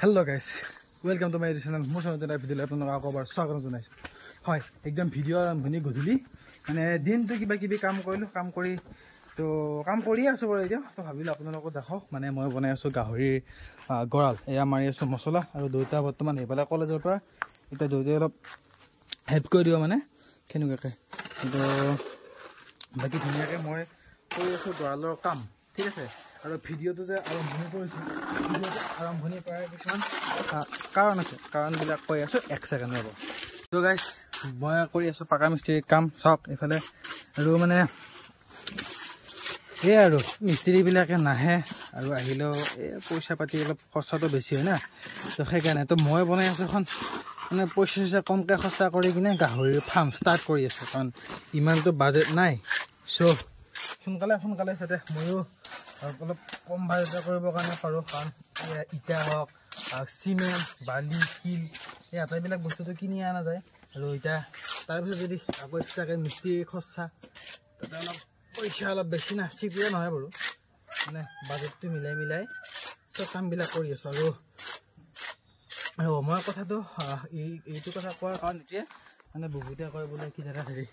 Hello guys, welcome to my channel. Most of the video আপোনালোকক আকবাৰ স্বাগতম জনাইছো। হয়, একদম ভিডিও আৰম্ভণি গধূলি মানে দিনটো কিবা কিবি কাম কৰিলো, কাম কৰি আছো বাৰু এতিয়া। তো ভাবিলো আপোনালোকক দেখাও, মানে মই বনাই আছো গাহৰিৰ গৰাল। এয়া মাৰি আছো মছলা আৰু দুটা বৰ্তমান এইফালে কলেজৰ পৰা এটা দুটা অলপ হেল্প কৰি দিও মানে কেনেকুৱাকৈ। তো বাকি ধুনীয়াকৈ মই কৰি আছো গৰালৰ কাম, ঠিক আছে। আৰু ভিডিওটো যে আৰম্ভণি কৰিছো, ভিডিওটো আৰম্ভণি কৰাৰ কিছুমান কাৰণ আছে, কাৰণবিলাক কৈ আছো, 1 ছেকেণ্ড ৰ'ব। তো গাইজ মই কৰি আছো পাকা মিস্ত্ৰীৰ কাম, চাওক এইফালে। আৰু মানে এই আৰু মিস্ত্ৰীবিলাকে নাহে, আৰু আহিলেও এই পইচা পাতি অলপ খৰচাটো বেছি হয় না। তো সেইকাৰণে তো মই বনাই আছো এখন মানে পইচা কমকৈ খৰচা কৰি কিনে গাহৰিৰ ফাৰ্ম ষ্টাৰ্ট কৰি আছো, কাৰণ ইমানটো বাজেট নাই। চ' সোনকালে যাতে ময়ো অলপ কম বাজেট কৰিবৰ কাৰণে পাৰোঁ, কাৰণ ইটা হওক, চিমেণ্ট, বালি, শিল, এই আটাইবিলাক বস্তুটো কিনি অনা যায়। আৰু এতিয়া তাৰপিছত যদি আকৌ এক্সট্ৰাকৈ মিস্ত্ৰীৰ খৰচা, তাতে অলপ পইচা অলপ বেছি না, চিকুৱে নহয় বাৰু, মানে বাজেটটো মিলাই চব কামবিলাক কৰি আছোঁ। আৰু মই কথাটো এইটো কথা কোৱাৰ কাৰণ এতিয়া মানে বহুতে কয় বোলে কি দাদা হেৰি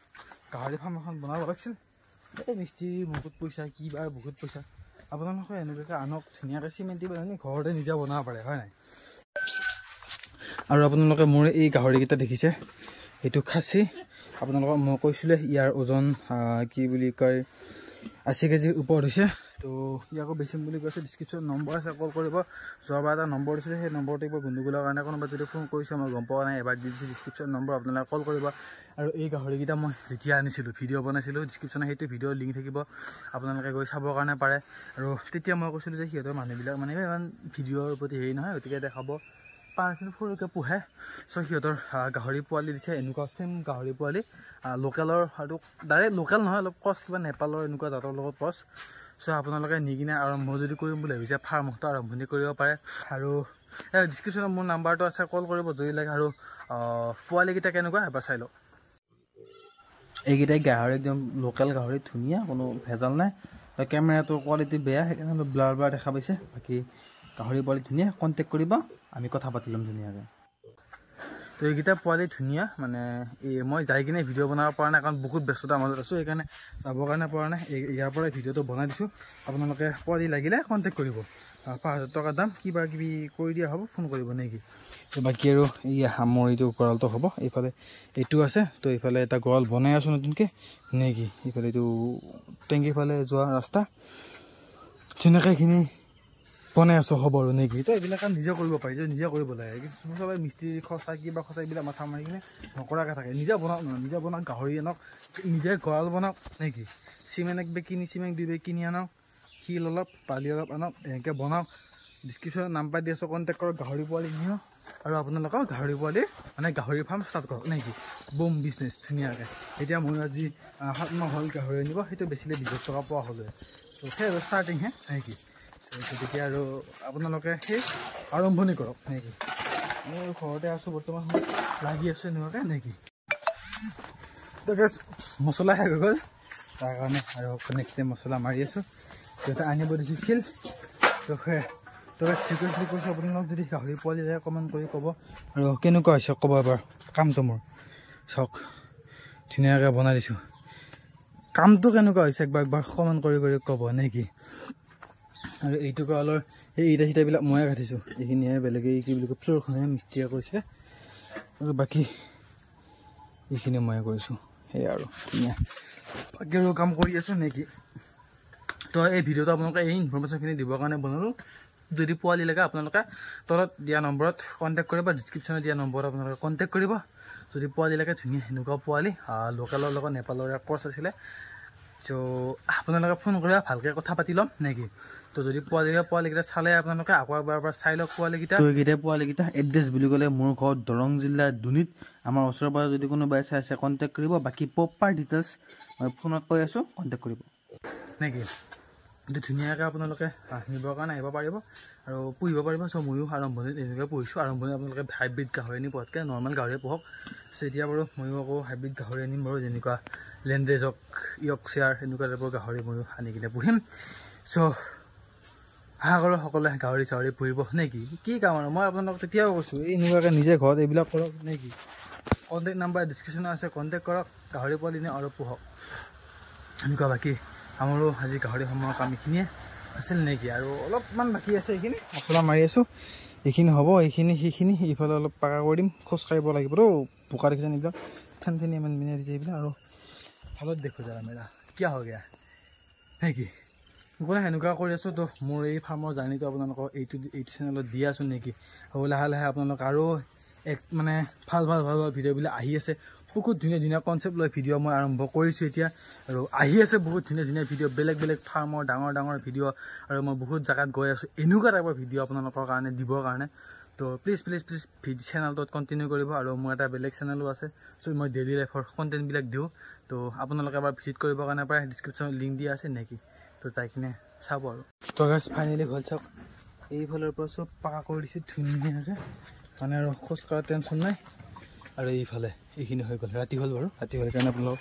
গাহৰি ফাৰ্ম এখন বনাব লাগিছিল, এই মিস্ত্ৰী বহুত পইচা, কিবা বহুত পইচা। আপোনালোকে এনেকুৱাকৈ আনক ধুনীয়াকৈ চিমেণ্ট দিব জানি ঘৰতে নিজে বনাব পাৰে, হয় নাই? আৰু আপোনালোকে মোৰ এই গাহৰিকেইটা দেখিছে, এইটো খাচী। আপোনালোকক মই কৈছিলোঁ ইয়াৰ ওজন কি বুলি কয় 80 কেজিৰ ওপৰত হৈছে। তো ইয়াকো বেচিম বুলি কৈছে। ডিছক্ৰিপশ্যন নম্বৰ আছে, কল কৰিব। যোৱাবাৰ এটা নম্বৰ দিছিলে, সেই নম্বৰটো এইবাৰ গণ্ডগোলৰ কাৰণে কোনোবা যদি ফোন কৰিছে মই গম পোৱা নাই, এবাৰ দি দিছোঁ ডিছক্ৰিপশ্যন নম্বৰ, আপোনালোকে কল কৰিব। আৰু এই গাহৰিকেইটা মই যেতিয়া আনিছিলোঁ, ভিডিঅ' বনাইছিলোঁ, ডিছক্ৰিপশ্যনত সেইটো ভিডিঅ'ৰ লিংক থাকিব, আপোনালোকে গৈ চাবৰ কাৰণে পাৰে। আৰু তেতিয়া মই কৈছিলোঁ যে সিহঁতৰ মানুহবিলাক মানে ইমান ভিডিঅ'ৰ প্ৰতি হেৰি নহয়, গতিকে দেখাব পাৰ্চেল সৰুকৈ পোহে। চ' সিহঁতৰ গাহৰি পোৱালি দিছে, এনেকুৱা চেম গাহৰি পোৱালি লোকেলৰ, আৰু ডাইৰেক্ট লোকেল নহয়, অলপ কচ কিবা নেপালৰ এনেকুৱা জাতৰ লগত কচ। চ' আপোনালোকে নি কিনে আৰম্ভ যদি কৰিম বুলি ভাবিছে, ফাৰ্মটো আৰম্ভণি কৰিব পাৰে। আৰু ডিছক্ৰিপশ্যনত মোৰ নাম্বাৰটো আছে, কল কৰিব যদি লাগে। আৰু পোৱালিকেইটা কেনেকুৱা এবাৰ চাই লওক। এইকেইটাই গাহৰি একদম লোকেল গাহৰি, ধুনীয়া, কোনো ভেজাল নাই। কেমেৰাটো কোৱালিটি বেয়া, সেইকাৰণে অলপ ব্লাৰ দেখা পাইছে। বাকী গাহৰি পোৱালি ধুনীয়া, কণ্টেক্ট কৰিব, আমি কথা পাতি ল'ম ধুনীয়াকৈ। তো এইকেইটা পোৱালি ধুনীয়া, মানে মই যাই কিনে ভিডিঅ' বনাব পৰা নাই, কাৰণ বহুত ব্যস্ততাৰ মাজত আছোঁ, সেইকাৰণে যাবৰ কাৰণে পৰা নাই। ইয়াৰ পৰাই ভিডিঅ'টো বনাই দিছোঁ। আপোনালোকে পোৱালি লাগিলে কণ্টেক্ট কৰিব, 5,000 টকা দাম, কিবা কিবি কৰি দিয়া হ'ব, ফোন কৰিব নেকি। তো বাকী আৰু এই মোৰ এইটো গঁৰালটো হ'ব, এইফালে এইটো আছে। তো এইফালে এটা গঁৰাল বনাই আছোঁ নতুনকৈ নেকি, এইফালে এইটো টেংকিৰ ফালে যোৱা ৰাস্তা, ধুনীয়াকৈ এইখিনি বনাই আছোঁ, হ'ব আৰু নেকি। তো এইবিলাক কাম নিজে কৰিব পাৰি, যে নিজে কৰিব লাগে। চবে মিস্ত্ৰীৰ খৰচা কিবা খৰচা এইবিলাক মাথা মাৰি কিনে নকৰাকৈ থাকে। নিজে বনাওক নহয়, নিজে বনাওক, গাহৰি আনক, নিজে গঁৰাল বনাওক নেকি। চিমেণ্ট 1 বেগ কিনি, চিমেণ্ট 2 বেগ কিনি আনক, শিল অলপ, বালি অলপ আনক, এনেকৈ বনাওক। ডিছক্ৰিপশ্যনত নাম্বাৰ দি আছোঁ, কণ্টেক্ট কৰক, গাহৰি পোৱালি নিয়ক। আৰু আপোনালোকক গাহৰি পোৱালিৰ মানে গাহৰি ফাৰ্ম ষ্টাৰ্ট কৰক নেকি, বুম বিজনেছ ধুনীয়াকৈ। এতিয়া মই আজি 7 মাহ হ'ল গাহৰি আনিব, সেইটো বেচিলে 20,000 টকা পোৱা হ'লে। চ' সেই আৰু ষ্টাৰ্টিংহে নেকি। গতিকে আৰু আপোনালোকে সেই আৰম্ভণি কৰক নেকি। মই ঘৰতে আছোঁ বৰ্তমান, লাগি আছোঁ এনেকুৱাকৈ নেকি। তাকে মছলা শেষ হৈ গ'ল, তাৰ কাৰণে আৰু নেক্সট টাইম মছলা মাৰি আছোঁ। সিহঁতে আনিব দিছোঁ শিল। তো ৰিকুৱেষ্ট কৰিছোঁ আপোনালোক যদি গাহৰি পোৱালি যায় কমেণ্ট কৰি ক'ব। আৰু কেনেকুৱা হৈছে ক'ব এবাৰ কামটো মোৰ। চাওক ধুনীয়াকৈ বনাই দিছোঁ, কামটো কেনেকুৱা হৈছে একবাৰ কমেণ্ট কৰি ক'ব নেকি। আৰু এইটো গঁৰালৰ এই ইটা চিটাবিলাক ময়ে কাটিছোঁ, এইখিনিহে বেলেগে কি বুলি কয় ফ্ল'ৰখনহে মিস্ত্ৰীয়ে কৰিছে, আৰু বাকী এইখিনি ময়ে কৰিছোঁ। সেয়া আৰু ধুনীয়া বাকী আৰু কাম কৰি আছোঁ নেকি। তো এই ভিডিঅ'টো আপোনালোকে এই ইনফৰমেশ্যনখিনি দিবৰ কাৰণে বনালোঁ। যদি পোৱালি লাগে আপোনালোকে তলত দিয়া নম্বৰত কণ্টেক্ট কৰিব, ডিছক্ৰিপশ্যনত দিয়া নম্বৰত আপোনালোকে কণ্টেক্ট কৰিব। যদি পোৱালি লাগে, ধুনীয়া সেনেকুৱা পোৱালি, লোকেলৰ লগত নেপালৰ কচ আছিলে। চ' আপোনালোকে ফোন কৰিব, ভালকৈ কথা পাতি ল'ম নেকি। তো যদি পোৱালিকেইটা চালে আপোনালোকে আকৌ এবাৰ চাই লওক পোৱালিকেইটা। তো এইকেইটা পোৱালিকেইটা এড্ৰেছ বুলি ক'লে মোৰ ঘৰ দৰং জিলাৰ দুনিত। আমাৰ ওচৰৰ পৰা যদি কোনোবাই চাই আছে কণ্টেক্ট কৰিব। বাকী প্ৰপাৰ ডিটেইলছ মই ফোনত কৈ আছোঁ, কণ্টেক্ট কৰিব নেকি। কিন্তু ধুনীয়াকৈ আপোনালোকে নিবৰ কাৰণে আহিব পাৰিব আৰু পুহিব পাৰিব। চ' ময়ো আৰম্ভণিত এনেকৈ পুহিছোঁ। আৰম্ভণিত আপোনালোকে হাইব্ৰিড গাহৰি আনি পোৱাতকৈ নৰ্মেল গাহৰি পোহক। চ' এতিয়া বাৰু ময়ো আকৌ হাইব্ৰিড গাহৰি আনিম বাৰু, যেনেকুৱা লেণ্ডেজ হওক, য়ৰ্কশ্বায়াৰ এনেকুৱা টাইপৰ গাহৰি ময়ো আনি কিনে পুহিম। চ' আশা কৰোঁ সকলোৱে গাহৰি চাহৰি পুহিব নে কি কাম আৰু মই আপোনালোকক তেতিয়াও কৈছোঁ এনেকুৱাকৈ নিজে ঘৰত এইবিলাক কৰক নে কি কণ্টেক্ট নাম্বাৰ ডিছক্ৰিপশ্যনত আছে কণ্টেক্ট কৰক গাহৰি পোৱালি নে আৰু পোহক এনেকুৱা বাকী আমাৰো আজি গাহৰি সময়ৰ কাম এইখিনিয়ে আছিল নে কি আৰু অলপমান বাকী আছে এইখিনি মছলা মাৰি আছোঁ এইখিনি হ'ব সেইখিনি এইফালে অলপ পাকা কৰি দিম খোজ কাঢ়িব লাগিব তো বোকা দেখিছেন এইবিলাক ঠেন ঠেনি ইমান মিনাই দিছে এইবিলাক আৰু ভালত দেখোঁ যাৰা মেৰা কিয় হৈ গয়া নে কি মই সেনেকুৱা কৰি আছোঁ তো মোৰ এই ফাৰ্মৰ জাৰ্ণিটো আপোনালোকক এইটো চেনেলত দি আছোঁ নেকি আৰু লাহে লাহে আপোনালোক আৰু এক মানে ভাল ভিডিঅ'বিলাক আহি আছে বহুত ধুনীয়া কনচেপ্ট লৈ ভিডিঅ' মই আৰম্ভ কৰিছোঁ এতিয়া আৰু আহি আছে বহুত ধুনীয়া ভিডিঅ' বেলেগ ফাৰ্মৰ ডাঙৰ ভিডিঅ' আৰু মই বহুত জেগাত গৈ আছোঁ এনেকুৱা টাইপৰ ভিডিঅ' আপোনালোকৰ কাৰণে দিবৰ কাৰণে তো প্লিজ চেনেলটোত কণ্টিনিউ কৰিব আৰু মোৰ এটা বেলেগ চেনেলো আছে চ' মই ডেইলি লাইফৰ কণ্টেণ্টবিলাক দিওঁ তো আপোনালোকে এবাৰ ভিজিট কৰিবৰ কাৰণে প্ৰায় ডিছক্ৰিপশ্যনত লিংক দিয়া আছে নেকি তো যাই কিনে চাব আৰু তো গাইজ ফাইনেলি হ'ল চাওক এইফালৰ পৰা চব পাকা কৰি দিছোঁ ধুনীয়াকৈ মানে আৰু খোজ কঢ়া টেনশ্যন নাই আৰু এইফালে এইখিনি হৈ গ'ল ৰাতি হ'ল বাৰু ৰাতি হৈ কাৰণে আপোনালোক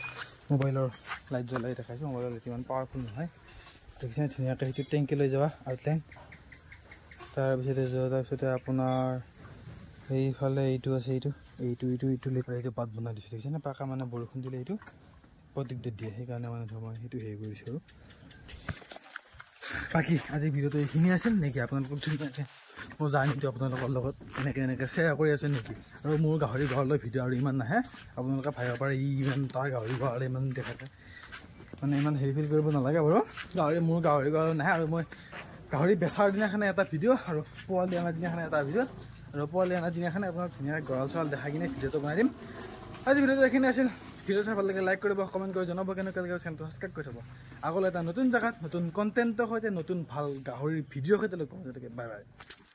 মোবাইলৰ লাইট জ্বলাই দেখাইছোঁ মোবাইলৰ লাইট ইমান পাৱাৰফুল নহয় দেখিছেনে ধুনীয়াকৈ সেইটো টেংকি লৈ যাবা আউটলাইন তাৰপিছতে আপোনাৰ এইফালে এইটো আছে এইটো লৈ পেলাই এইটো বাট বনাই দিছোঁ দেখিছেনে পাকা মানে বৰষুণ দিলে এইটো বৰ দিগদাৰ দিয়ে সেইকাৰণে মানে ধৰ মই সেইটো হেৰি কৰিছোঁ আৰু বাকী আজি ভিডিঅ'টো এইখিনি আছিল নেকি আপোনালোকক ধুনীয়াকৈ মোৰ জাৰ্ণিটো আপোনালোকৰ লগত এনেকৈ শ্বেয়াৰ কৰি আছোঁ নেকি আৰু মোৰ গাহৰি ঘৰলৈ ভিডিঅ' আৰু ইমান নাহে আপোনালোকে ভাবিব পাৰে ইমান তাৰ গাহৰি ঘৰলৈ ইমান দেখাতে মানে ইমান হেৰি ফিল কৰিব নালাগে বাৰু মোৰ গাহৰি ঘৰ নাহে আৰু মই গাহৰি বেচাৰ দিনাখনে এটা ভিডিঅ' আৰু পোৱালি অনাৰ দিনাখনে এটা ভিডিঅ' আৰু পোৱালি অনাৰ দিনাখনে আপোনাক ধুনীয়াকৈ গঁৰাল চৰাল দেখাই কিনে ভিডিঅ'টো বনাই দিম আজি ভিডিঅ'টো এইখিনি আছিল ভিডিঅ' চাই ভাল লাগে লাইক কৰিব কমেণ্ট কৰি জনাব কেনেকৈ চেনেলটো ছাবস্ক্ৰাইব কৰি থ'ব আগলৈ এটা নতুন জেগাত নতুন কণ্টেণ্টৰ সৈতে নতুন ভাল গাহৰিৰ ভিডিঅ'ৰ সৈতে লগ পাম বাই